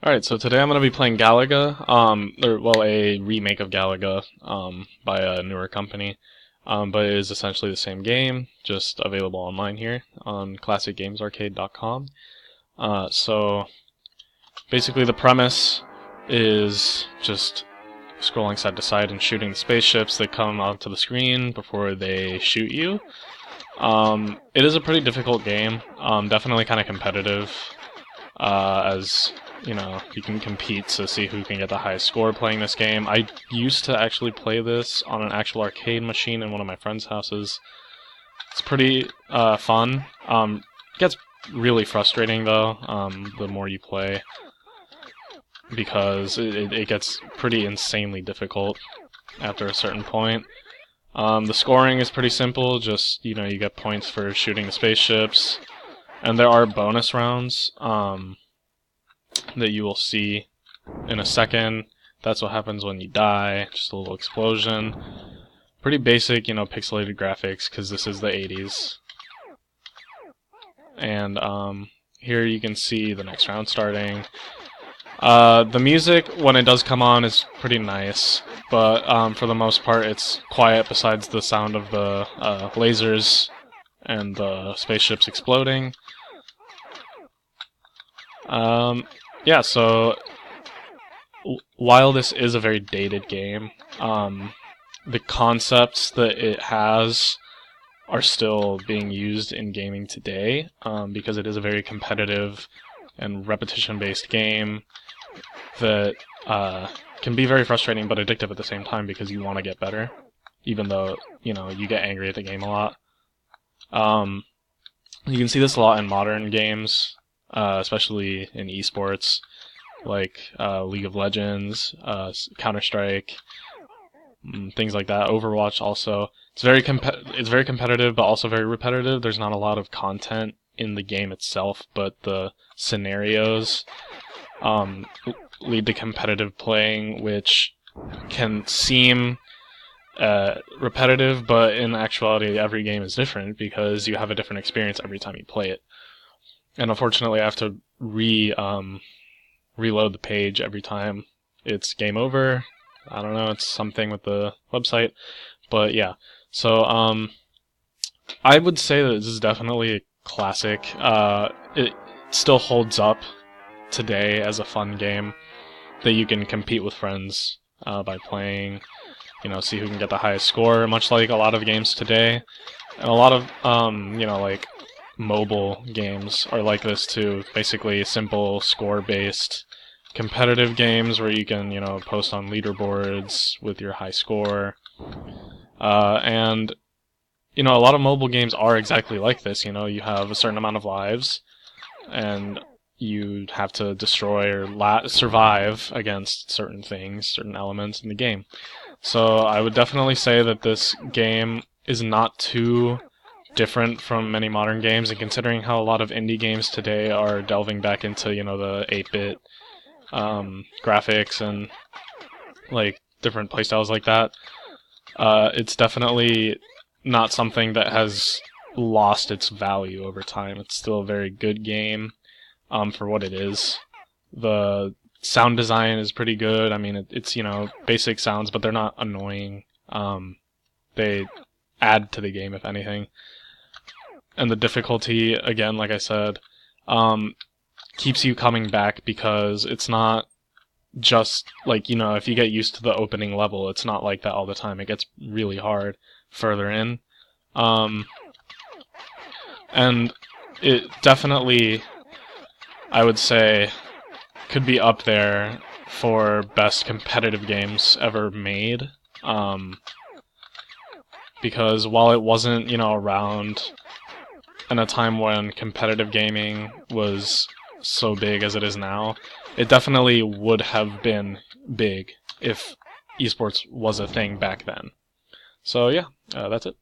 Alright, so today I'm going to be playing Galaga, a remake of Galaga, by a newer company, but it is essentially the same game, just available online here on classicgamesarcade.com. So basically the premise is just scrolling side to side and shooting the spaceships that come onto the screen before they shoot you. It is a pretty difficult game, definitely kind of competitive, as you know, you can compete to see who can get the highest score playing this game. I used to actually play this on an actual arcade machine in one of my friend's houses. It's pretty fun. It gets really frustrating though, the more you play, because it gets pretty insanely difficult after a certain point. The scoring is pretty simple, just, you know, you get points for shooting the spaceships, and there are bonus rounds, that you will see in a second. That's what happens when you die, just a little explosion. Pretty basic, you know, pixelated graphics, because this is the 80s. And here you can see the next round starting. The music, when it does come on, is pretty nice, but for the most part it's quiet besides the sound of the lasers and the spaceships exploding. Yeah, so while this is a very dated game, the concepts that it has are still being used in gaming today, because it is a very competitive and repetition-based game that can be very frustrating but addictive at the same time, because you want to get better, even though, you know, you get angry at the game a lot. You can see this a lot in modern games, especially in esports, like League of Legends, Counter-Strike, things like that. Overwatch also. It's very competitive, but also very repetitive. There's not a lot of content in the game itself, but the scenarios lead to competitive playing, which can seem repetitive, but in actuality every game is different because you have a different experience every time you play it. And unfortunately I have to reload the page every time it's game over. I don't know, it's something with the website, but yeah. So I would say that this is definitely a classic. It still holds up today as a fun game that you can compete with friends by playing, you know, see who can get the highest score, much like a lot of games today. And a lot of, you know, like, mobile games are like this too. Basically simple score-based competitive games where you can, you know, post on leaderboards with your high score. And, you know, a lot of mobile games are exactly like this. You know, you have a certain amount of lives, and you have to destroy or survive against certain things, certain elements in the game. So I would definitely say that this game is not too different from many modern games, and considering how a lot of indie games today are delving back into, you know, the 8-bit graphics and like different playstyles like that, it's definitely not something that has lost its value over time. It's still a very good game for what it is. The sound design is pretty good. I mean, it's, you know, basic sounds, but they're not annoying. They add to the game, if anything. And the difficulty, again, like I said, keeps you coming back, because it's not just like, you know, if you get used to the opening level, it's not like that all the time. It gets really hard further in. And it definitely, I would say, could be up there for best competitive games ever made. Because while it wasn't, you know, around in a time when competitive gaming was so big as it is now, it definitely would have been big if esports was a thing back then. So yeah, that's it.